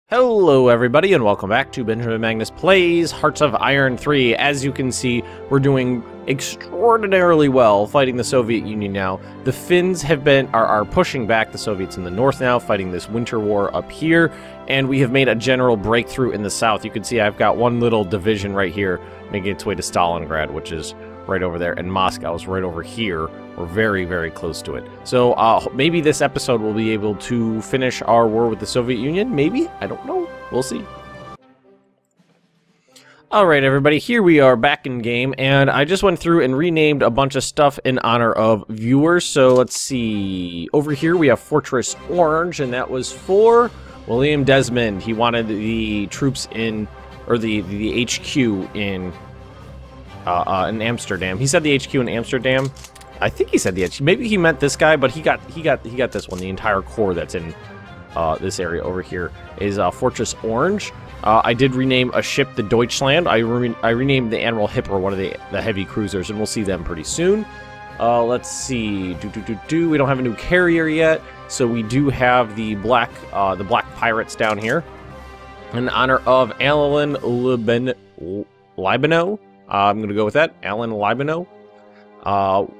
Hello everybody and welcome back to Benjamin Magnus Plays Hearts of Iron 3. As you can see, we're doing extraordinarily well fighting the Soviet Union now. The Finns are pushing back the Soviets in the north now, fighting this winter war up here, and we have made a general breakthrough in the south. You can see I've got one little division right here making its way to Stalingrad, which is right over there, and Moscow is right over here. We're very, very close to it. So maybe this episode will be able to finish our war with the Soviet Union. Maybe? I don't know. We'll see. Alright, everybody. Here we are back in game, and I just went through and renamed a bunch of stuff in honor of viewers. So let's see. Over here we have Fortress Orange, and that was for William Desmond. He wanted the troops in, or the HQ in Amsterdam. He said the HQ in Amsterdam. I think he said the HQ. Maybe he meant this guy, but he got this one. The entire core that's in this area over here is Fortress Orange. I did rename a ship the Deutschland. I renamed the Admiral Hipper, one of the heavy cruisers, and we'll see them pretty soon. Let's see. We don't have a new carrier yet, so we do have the black pirates down here in honor of Alan Libano. I'm going to go with that. Alan Libano.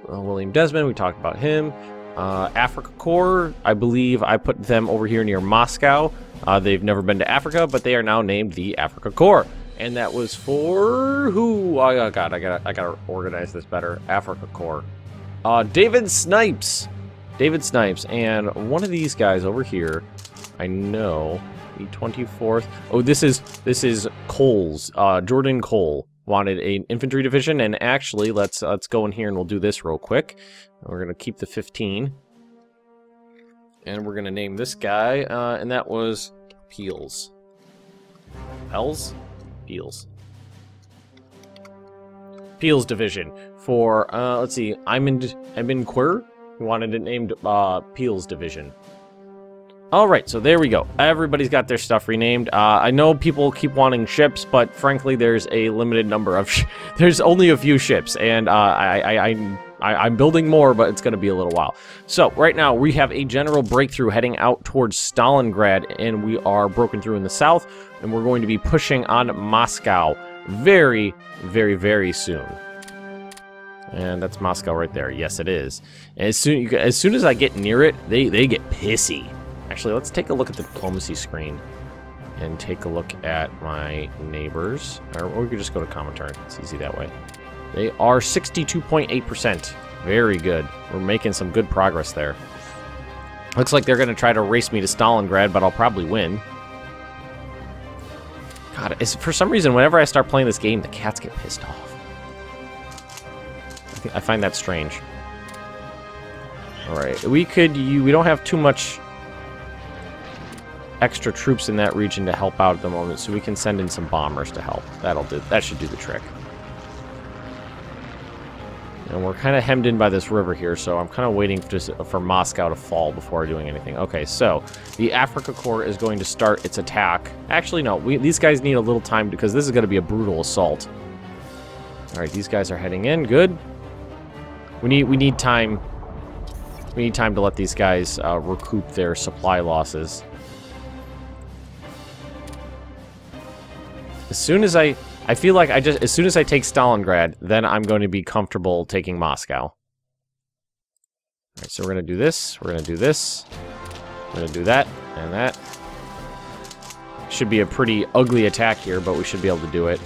William Desmond, we talked about him. Africa Corps, I believe I put them over here near Moscow. They've never been to Africa, but they are now named the Africa Corps. And that was for who? Oh god, I gotta organize this better. Africa Corps. David Snipes. David Snipes. And one of these guys over here, I know, the 24th. Oh, this is Cole's. Jordan Cole wanted an infantry division, and actually let's go in here and we'll do this real quick. We're gonna keep the 15, and we're gonna name this guy, and that was Peels. Peels division for let's see, Ayman Quir. He wanted it named Peels division. Alright, so there we go. Everybody's got their stuff renamed. I know people keep wanting ships, but frankly, there's a limited number of there's only a few ships, and I'm building more, but it's going to be a little while. So, right now, we have a general breakthrough heading out towards Stalingrad, and we are broken through in the south, and we're going to be pushing on Moscow very, very, very soon. And that's Moscow right there. Yes, it is. And as soon as I get near it, they get pissy. Actually, let's take a look at the diplomacy screen and take a look at my neighbors. Or we could just go to Comintern. It's easy that way. They are 62.8%. Very good. We're making some good progress there. Looks like they're going to try to race me to Stalingrad, but I'll probably win. God, for some reason, whenever I start playing this game, the cats get pissed off. I find that strange. Alright, we don't have too much extra troops in that region to help out at the moment, so we can send in some bombers to help. That should do the trick. And we're kind of hemmed in by this river here, so I'm kind of waiting for Moscow to fall before doing anything. Okay, so the Africa Corps is going to start its attack. Actually, no, these guys need a little time because this is going to be a brutal assault. All right, these guys are heading in. Good. We need time. We need time to let these guys recoup their supply losses. As soon as I feel like as soon as I take Stalingrad, then I'm going to be comfortable taking Moscow. All right, so we're going to do this, we're going to do this, we're going to do that, and that. Should be a pretty ugly attack here, but we should be able to do it.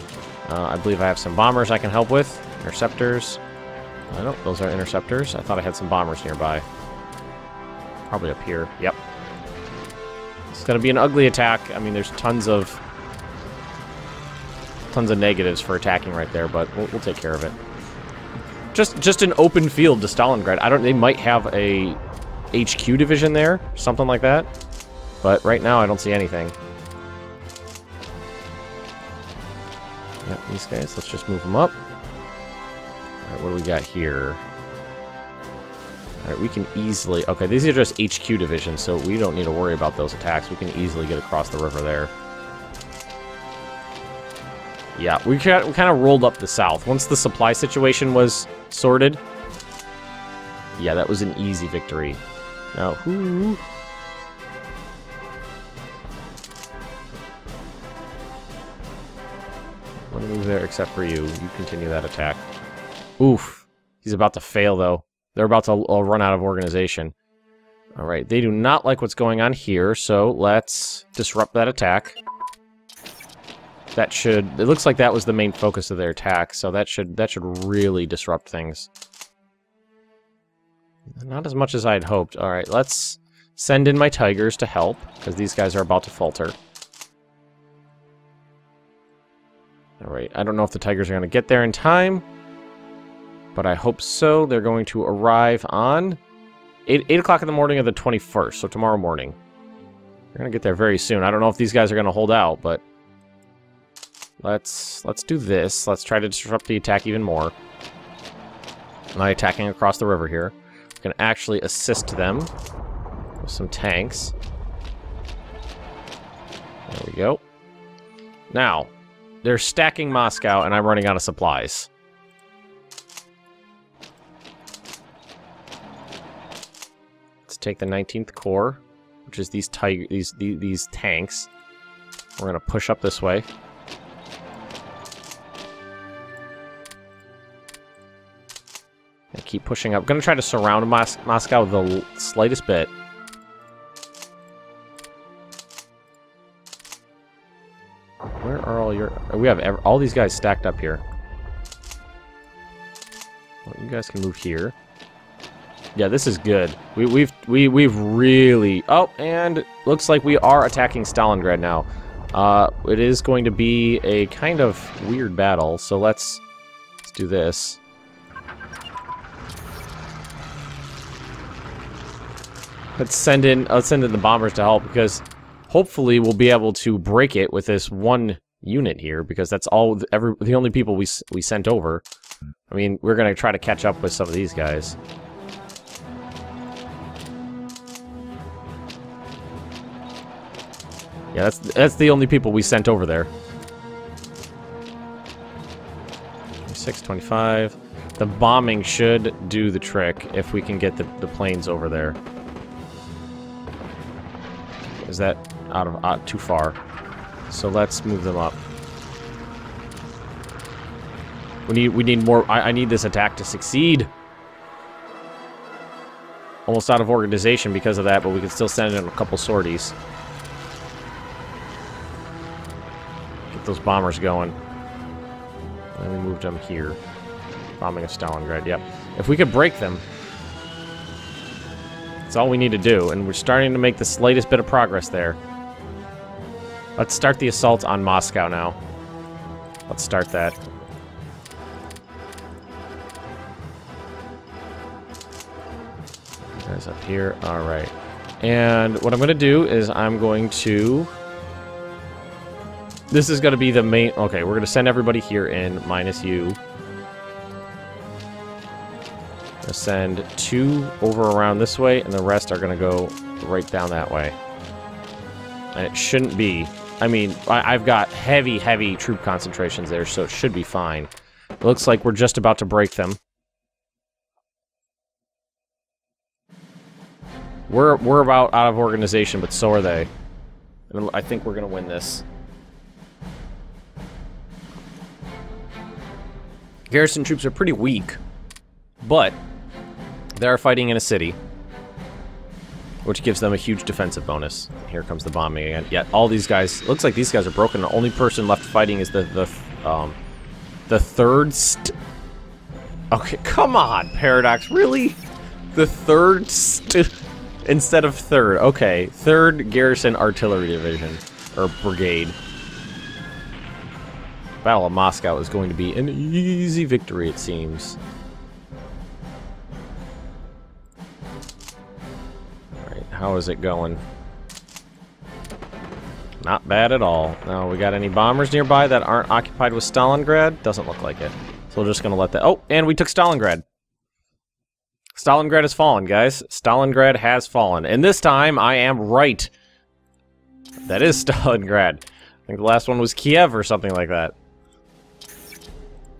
I believe I have some bombers I can help with. Interceptors. I don't, those are interceptors. I thought I had some bombers nearby. Probably up here, yep. It's going to be an ugly attack. I mean, there's tons of negatives for attacking right there, but we'll take care of it. Just an open field to Stalingrad. They might have a HQ division there, something like that. But right now I don't see anything. Yep, these guys, let's just move them up. Alright, what do we got here? Alright, we can easily... Okay, these are just HQ divisions, so we don't need to worry about those attacks. We can easily get across the river there. Yeah, we kind of rolled up the south. Once the supply situation was sorted, yeah, that was an easy victory. Now, I'm gonna move there except for you. You continue that attack. Oof. He's about to fail, though. They're about to run out of organization. Alright, they do not like what's going on here, so let's disrupt that attack. That should... It looks like that was the main focus of their attack, so that should really disrupt things. Not as much as I'd hoped. Alright, let's send in my tigers to help, because these guys are about to falter. Alright, I don't know if the tigers are going to get there in time, but I hope so. They're going to arrive on 8 o'clock in the morning of the 21st, so tomorrow morning. They're going to get there very soon. I don't know if these guys are going to hold out, but let's do this. Let's try to disrupt the attack even more. Am I attacking across the river here? I can actually assist them with some tanks. There we go. Now, they're stacking Moscow, and I'm running out of supplies. Let's take the 19th Corps, which is these tanks. We're gonna push up this way. And keep pushing up. I'm gonna try to surround Moscow the slightest bit. Where are all your... We have all these guys stacked up here. Well, you guys can move here. Yeah, this is good. We've really... Oh, and looks like we are attacking Stalingrad now. It is going to be a kind of weird battle, so let's do this. Let's send in the bombers to help, because hopefully we'll be able to break it with this one unit here, because that's all the only people we sent over. I mean, we're gonna try to catch up with some of these guys. Yeah, that's the only people we sent over there. 625. The bombing should do the trick if we can get the planes over there. Is that out too far? So let's move them up. We need more. I need this attack to succeed. Almost out of organization because of that, but we can still send in a couple sorties. Get those bombers going. And we moved them here. Bombing of Stalingrad, yep. If we could break them, that's all we need to do, and we're starting to make the slightest bit of progress there. Let's start the assault on Moscow now. Let's start that. You guys up here, alright. And what I'm going to do is I'm going to... This is going to be the main... Okay, we're going to send everybody here in, minus you. Send 2 over around this way, and the rest are going to go right down that way. And it shouldn't be... I mean, I've got heavy troop concentrations there, so it should be fine. It looks like we're just about to break them. We're about out of organization, but so are they. And I think we're going to win this. Garrison troops are pretty weak, but they are fighting in a city, which gives them a huge defensive bonus. Here comes the bombing again. Yeah, all these guys... Looks like these guys are broken. The only person left fighting is the third... Okay, come on, Paradox. Really? The third... Instead of third. Okay, 3rd Garrison Artillery Division. Or Brigade. Battle of Moscow is going to be an easy victory, it seems. Alright, how is it going? Not bad at all. Now, we got any bombers nearby that aren't occupied with Stalingrad? Doesn't look like it. So we're just gonna let that... Oh, and we took Stalingrad. Stalingrad has fallen, guys. Stalingrad has fallen. And this time, I am right. That is Stalingrad. I think the last one was Kiev or something like that.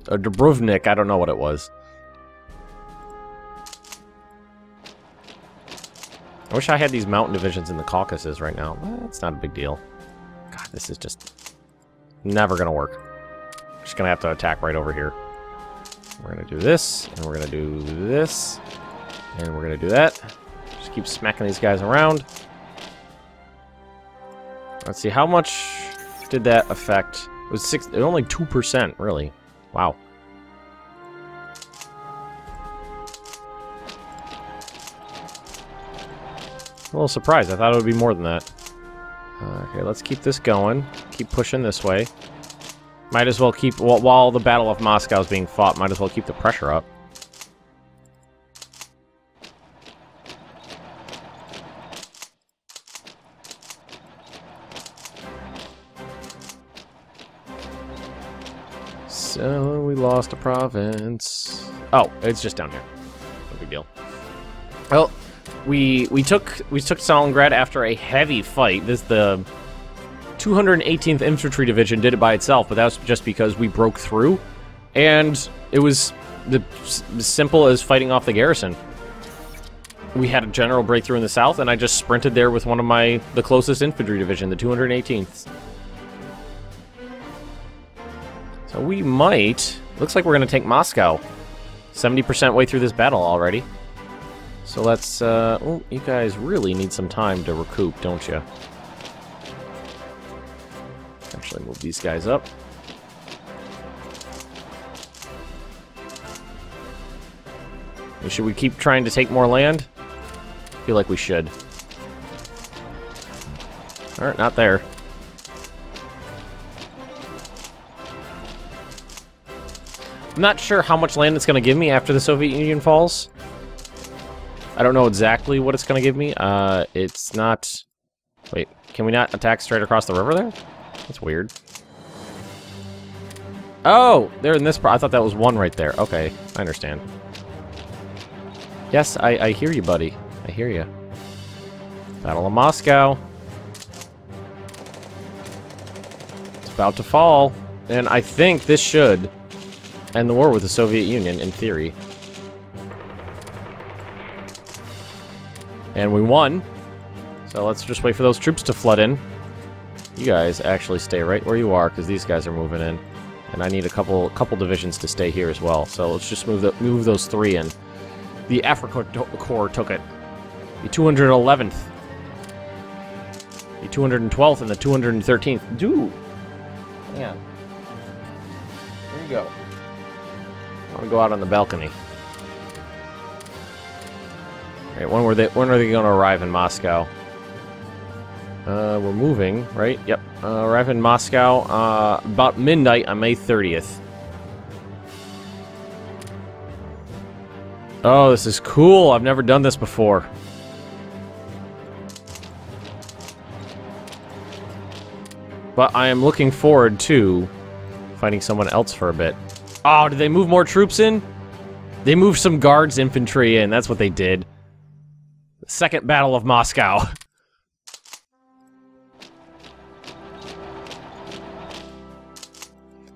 Or Dubrovnik, I don't know what it was. I wish I had these mountain divisions in the Caucasus right now. Well, it's not a big deal. God, this is just never gonna work. Just gonna have to attack right over here. We're gonna do this, and we're gonna do this, and we're gonna do that. Just keep smacking these guys around. Let's see, how much did that affect? It was only 2%, really. Wow. A little surprised. I thought it would be more than that. Okay, let's keep this going. Keep pushing this way. Might as well keep... While the Battle of Moscow is being fought, might as well keep the pressure up. So, we lost a province. Oh, it's just down here. No big deal. Well... We took Stalingrad after a heavy fight. The 218th Infantry Division did it by itself, but that was just because we broke through, and it was as simple as fighting off the garrison. We had a general breakthrough in the south, and I just sprinted there with one of the closest infantry division, the 218th. So we might... Looks like we're going to take Moscow. 70% way through this battle already. So let's, oh, you guys really need some time to recoup, don't you? Actually, move these guys up. Should we keep trying to take more land? I feel like we should. Alright, not there. I'm not sure how much land it's going to give me after the Soviet Union falls. I don't know exactly what it's going to give me. It's not... Wait, can we not attack straight across the river there? That's weird. Oh! They're in this part. I thought that was one right there. Okay, I understand. Yes, I hear you, buddy. I hear you. Battle of Moscow. It's about to fall. And I think this should end the war with the Soviet Union, in theory. And we won. So let's just wait for those troops to flood in. You guys actually stay right where you are, because these guys are moving in. And I need a couple divisions to stay here as well. So let's just move those three in. The Africa Corps took it. The 211th. The 212th and the 213th. Dude! Yeah. There you go. I want to go out on the balcony. Alright, when are they going to arrive in Moscow? We're moving, right? Yep. Arrive in Moscow about midnight on May 30th. Oh, this is cool. I've never done this before. But I am looking forward to fighting someone else for a bit. Oh, did they move more troops in? They moved some guards infantry in. That's what they did. Second Battle of Moscow.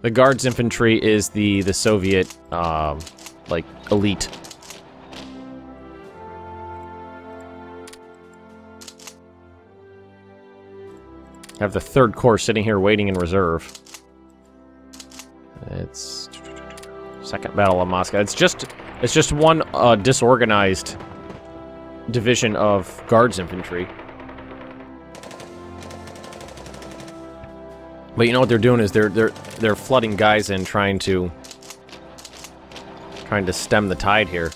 The Guards infantry is the Soviet, like, elite. I have the 3rd Corps sitting here waiting in reserve. It's... Second Battle of Moscow. It's just one, disorganized division of Guards infantry. But you know what they're doing is they're flooding guys in, trying to stem the tide here.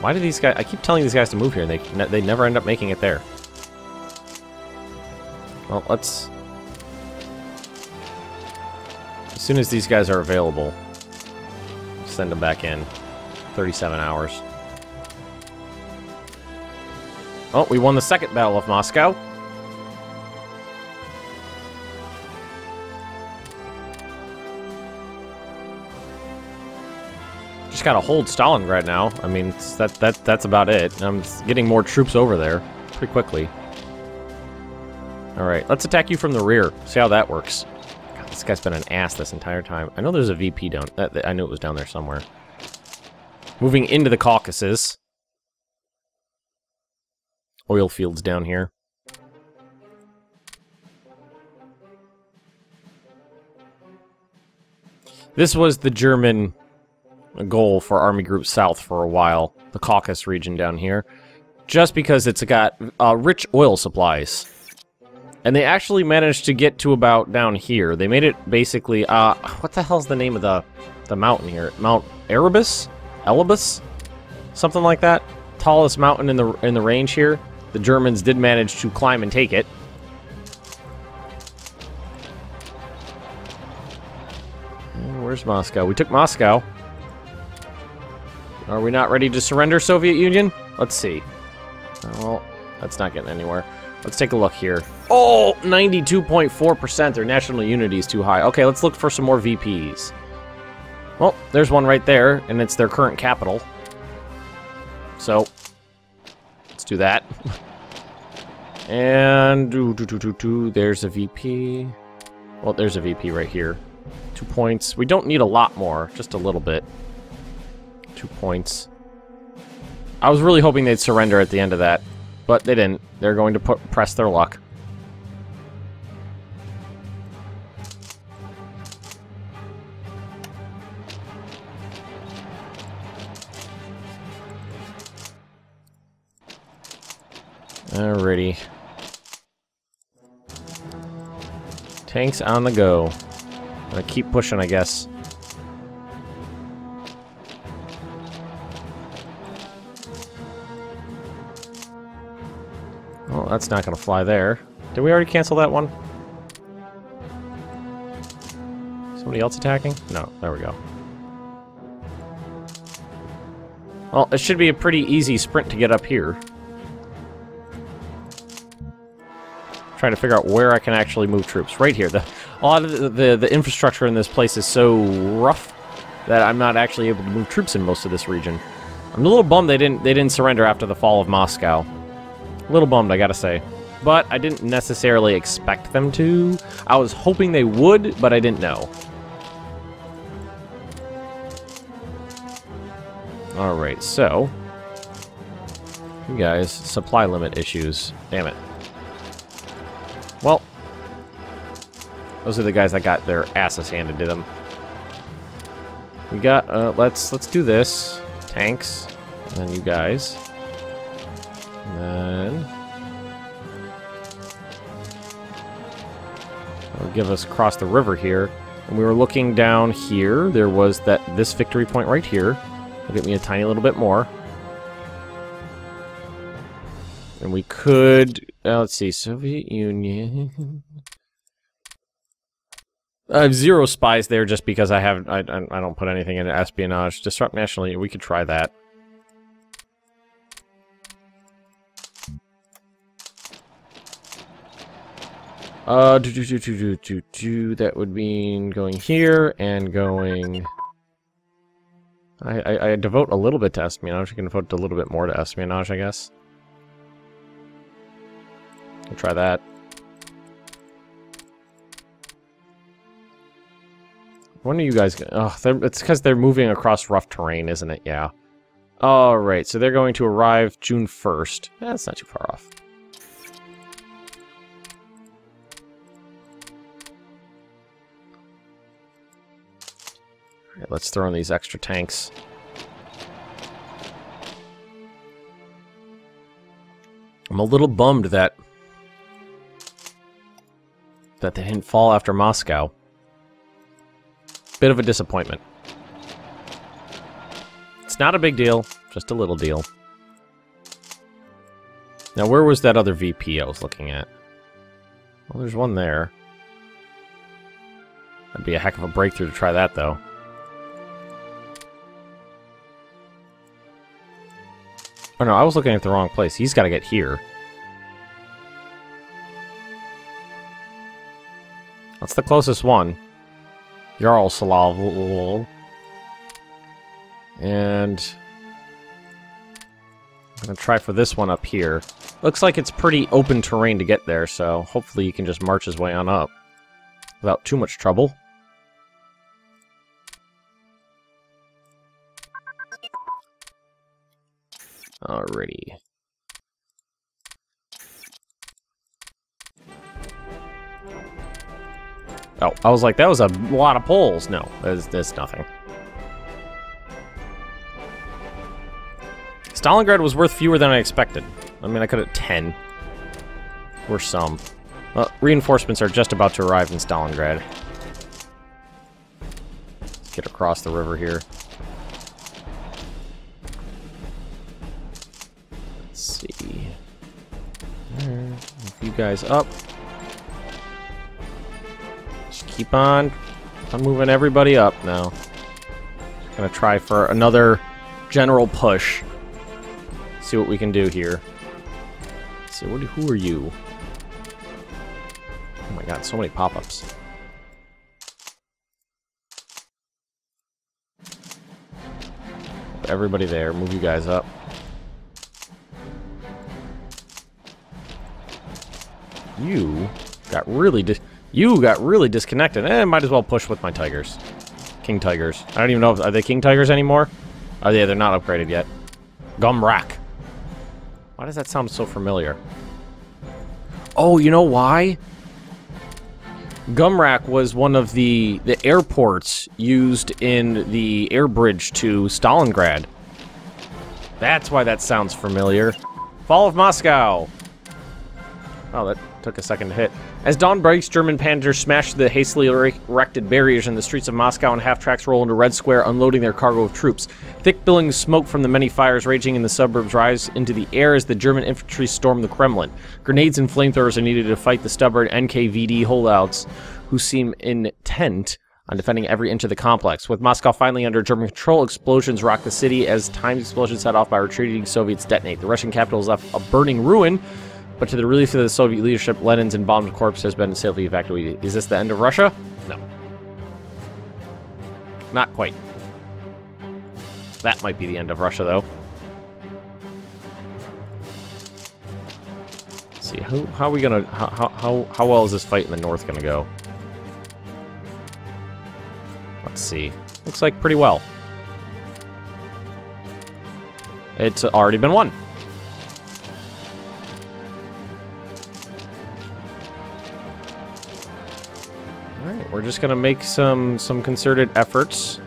Why do these guys? I keep telling these guys to move here, and they never end up making it there. Well, let's... As soon as these guys are available, send them back in. 37 hours. Oh, we won the Second Battle of Moscow. Just gotta hold Stalingrad now. I mean, that's about it. I'm getting more troops over there pretty quickly. Alright, let's attack you from the rear. See how that works. God, this guy's been an ass this entire time. I know there's a VP down... I knew it was down there somewhere. Moving into the Caucasus. Oil fields down here. This was the German goal for Army Group South for a while, the Caucasus region down here, just because it's got rich oil supplies. And they actually managed to get to about down here. They made it basically, what the hell's the name of the mountain here? Mount Erebus? Elebus? Something like that. Tallest mountain in the range here. The Germans did manage to climb and take it. Where's Moscow? We took Moscow. Are we not ready to surrender, Soviet Union? Let's see. Well, that's not getting anywhere. Let's take a look here. Oh, 92.4%. Their national unity is too high. Okay, let's look for some more VPs. Well, there's one right there, and it's their current capital. So, let's do that. And there's a VP. Well, there's a VP right here. 2 points. We don't need a lot more, just a little bit. 2 points. I was really hoping they'd surrender at the end of that, but they didn't. They're going to press their luck. Alrighty. Tanks on the go. Gonna keep pushing, I guess. Well, that's not gonna fly there. Did we already cancel that one? Somebody else attacking? No, there we go. Well, it should be a pretty easy sprint to get up here. Trying to figure out where I can actually move troops. Right here. A lot of the infrastructure in this place is so rough that I'm not actually able to move troops in most of this region. I'm a little bummed they didn't surrender after the fall of Moscow. A little bummed, I gotta say. But I didn't necessarily expect them to. I was hoping they would, but I didn't know. Alright, so... you guys, supply limit issues. Damn it. Well, those are the guys that got their asses handed to them. We got, let's do this. Tanks. And then you guys. And then... that'll give us across the river here. And we were looking down here. There was this victory point right here. It'll get me a tiny little bit more. And we could... let's see, Soviet Union... I have 0 spies there just because I don't put anything in espionage. Disrupt nationally, we could try that. That would mean going here and going... I devote a little bit to espionage. I can devote a little bit more to espionage, I guess. We'll try that. When are you guys going? Oh, it's because they're moving across rough terrain, isn't it? Yeah. Alright, so they're going to arrive June 1st. That's not too far off. Alright, let's throw in these extra tanks. I'm a little bummed that they didn't fall after Moscow. Bit of a disappointment. It's not a big deal, just a little deal. Now, where was that other VP I was looking at? Well, there's one there. That'd be a heck of a breakthrough to try that, though. Oh no, I was looking at the wrong place. He's got to get here. That's the closest one. Yaroslav. And I'm going to try for this one up here. Looks like it's pretty open terrain to get there, so hopefully he can just march his way on up without too much trouble. Alrighty. Oh, I was like, that was a lot of poles. No, there's nothing. Stalingrad was worth fewer than I expected. I mean, I could have 10. Or some. Well, reinforcements are just about to arrive in Stalingrad. Let's get across the river here. Let's see. Move you guys up. Just keep on moving everybody up now. Just gonna try for another general push. See what we can do here. Let's see, who are you? Oh my god, so many pop-ups. Everybody there, move you guys up. You got really disconnected. Might as well push with my tigers. King tigers. I don't even know if, are they king tigers anymore? Oh yeah, they're not upgraded yet. Gumrak. Why does that sound so familiar? Oh, you know why? Gumrak was one of the airports used in the air bridge to Stalingrad. That's why that sounds familiar. Fall of Moscow. Oh, that took a second to hit. As dawn breaks, German panzers smash the hastily erected barriers in the streets of Moscow, and half-tracks roll into Red Square, unloading their cargo of troops. Thick billowing smoke from the many fires raging in the suburbs rise into the air as the German infantry storm the Kremlin. Grenades and flamethrowers are needed to fight the stubborn NKVD holdouts, who seem intent on defending every inch of the complex. With Moscow finally under German control, explosions rock the city as timed explosions set off by retreating Soviets detonate. The Russian capital is left a burning ruin, but to the relief of the Soviet leadership, Lenin's embalmed corpse has been safely evacuated. Is this the end of Russia? No. Not quite. That might be the end of Russia, though. Let's see, how are we gonna... How well is this fight in the north gonna go? Let's see. Looks like pretty well. It's already been won. Alright, we're just gonna make some concerted efforts.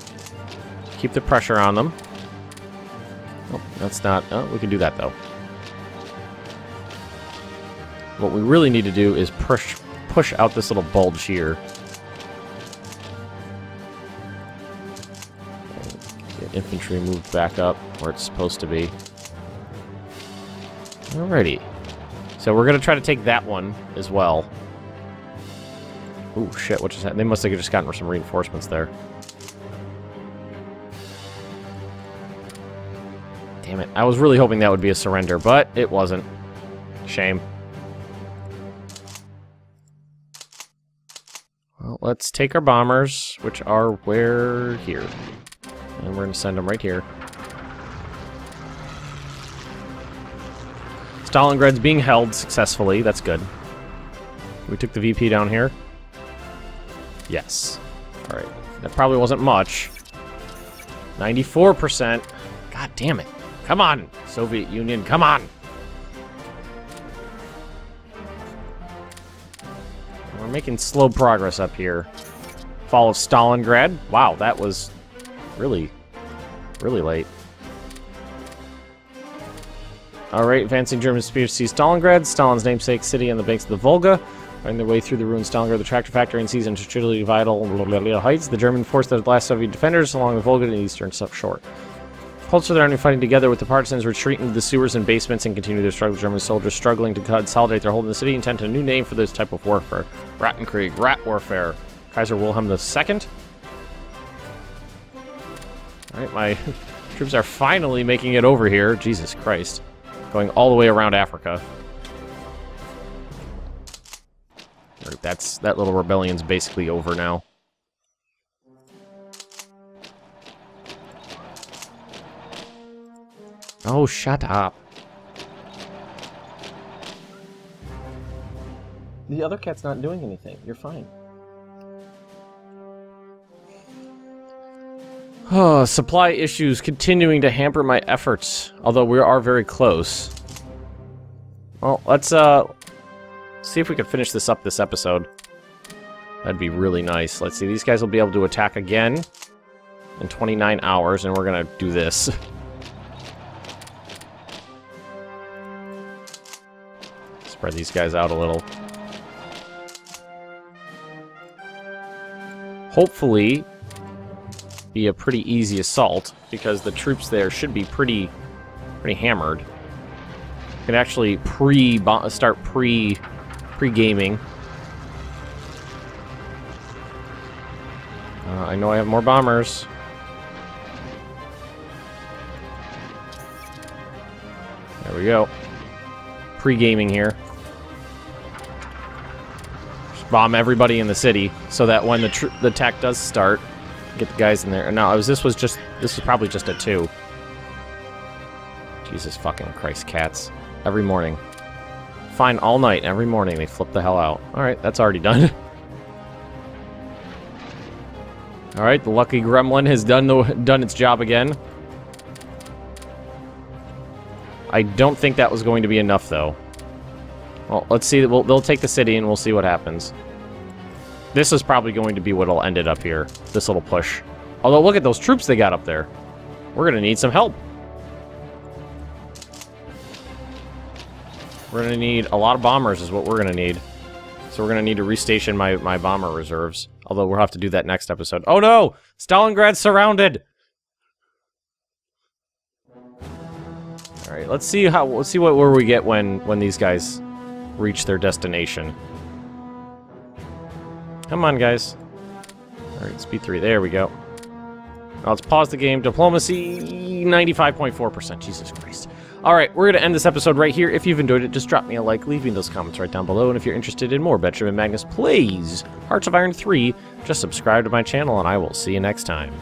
Keep the pressure on them. Oh, that's not... Oh, we can do that, though. What we really need to do is push out this little bulge here. Get infantry moved back up where it's supposed to be. Alrighty. So we're gonna try to take that one as well. Ooh, shit, what just happened? They must have just gotten some reinforcements there. Damn it. I was really hoping that would be a surrender, but it wasn't. Shame. Well, let's take our bombers, which are where? Here. And we're going to send them right here. Stalingrad's being held successfully. That's good. We took the VP down here. Yes. Alright. That probably wasn't much. 94%. God damn it. Come on, Soviet Union. Come on. We're making slow progress up here. Fall of Stalingrad. Wow, that was really, really late. Alright, advancing German spears seize Stalingrad, Stalin's namesake city on the banks of the Volga. Finding their way through the ruined Stalingrad, the tractor factory, and seized into strategically vital heights. The German forced the last Soviet defenders along the Volga to the eastern shore. Culture their army fighting together with the partisans retreat into the sewers and basements and continue their struggle. German soldiers struggling to consolidate their hold in the city intent a new name for this type of warfare. Rattenkrieg, rat warfare. Kaiser Wilhelm II. Alright, my troops are finally making it over here. Jesus Christ. Going all the way around Africa. Right, that little rebellion's basically over now. Oh, shut up. The other cat's not doing anything. You're fine. Oh, supply issues continuing to hamper my efforts, although we are very close. Well, let's see if we can finish this up this episode. That'd be really nice. Let's see, these guys will be able to attack again in 29 hours, and we're gonna do this. Spread these guys out a little. Hopefully, be a pretty easy assault, because the troops there should be pretty hammered. You can actually start pre-gaming. I know I have more bombers. There we go. Pre-gaming here. Just bomb everybody in the city so that when the attack does start, get the guys in there. No, this was probably just a 2. Jesus fucking Christ, cats. Every morning. Fine, all night, every morning they flip the hell out. Alright, that's already done. Alright, the lucky gremlin has done its job again. I don't think that was going to be enough, though. Well, let's see. They'll take the city, and we'll see what happens. This is probably going to be what'll end it up here. This little push. Although, look at those troops they got up there. We're going to need some help. We're going to need a lot of bombers is what we're going to need. So we're going to need to restation my bomber reserves. Although we'll have to do that next episode. Oh no! Stalingrad's surrounded! Alright, let's see where we get when these guys reach their destination. Come on, guys. Alright, speed 3. There we go. Now let's pause the game. Diplomacy, 95.4%. Jesus Christ. Alright, we're going to end this episode right here. If you've enjoyed it, just drop me a like, leave me those comments right down below, and if you're interested in more Benjamin Magnus plays Hearts of Iron 3, just subscribe to my channel, and I will see you next time.